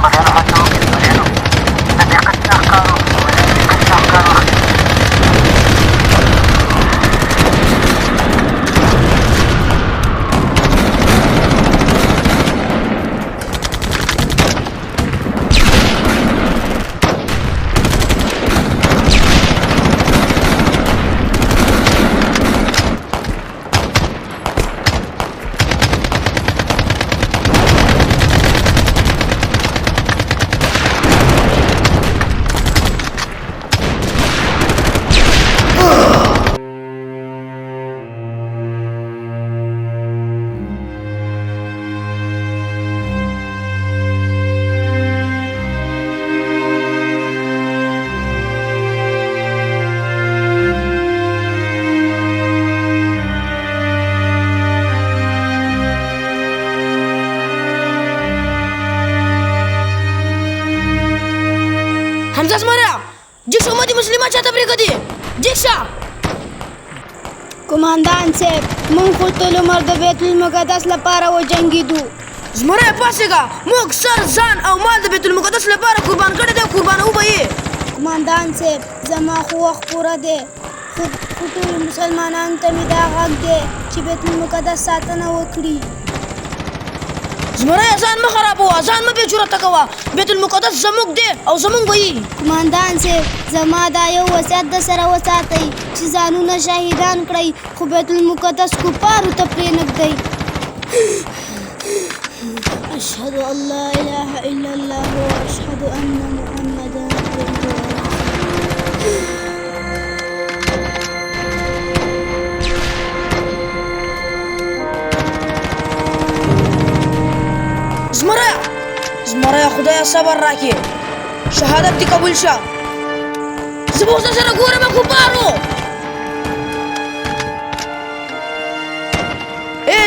Mariano Mateo, Mariano. Nagkakasya ka, nagkakasya ka. همزة زمرة جيش أمتي مسلمات شاتبري قدي جيشا قوماندان صاحب مونږ خو ټول عمر د بیت المقدس لپاره وجنګېدو. زمرة پاسېږه موږ سر ځان او مال د بیت المقدس لپاره قربان کړی دی، قربانوو به یې. قوماندان صاحب زما خو وخت پوره دی، خو ټولو مسلمانانو ته مې دا غږ دی چې بیت المقدس ساتنه وکړي. زمرة ځان مه خرابوه، ځان مه بې جرأته کوه، بیت المقدس زموږ دی او زموږ به یي. قوماندان صاحب زما دا یو وصیت د سره وساتئ چې ځانونه شهیدان کړئ خو بیت المقدس کفارو ته پرېنږدئ. أشهد أن لا إله إلا الله وأشهد أن محمدا عبده ورسوله. زمرة خدایا صبر راکړي، شهادت دې قبول شه. زه به اوس سره ګورم کفارو.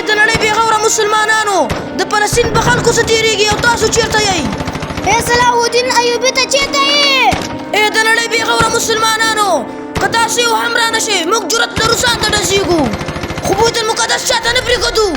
د نړۍ بې غوره مسلمانانو د فلسطین په خلکو څه تېرېږي او تاسو چېرته یئ؟ صلاح الدین ایوبي ته چېرته یې؟ د نړۍ بې غوره مسلمانانو که تاسو یو هم رانه شئ موږ جرأت لرو ځان ته ډزېږو، خو بیت المقدس چاته نه پرېږدو.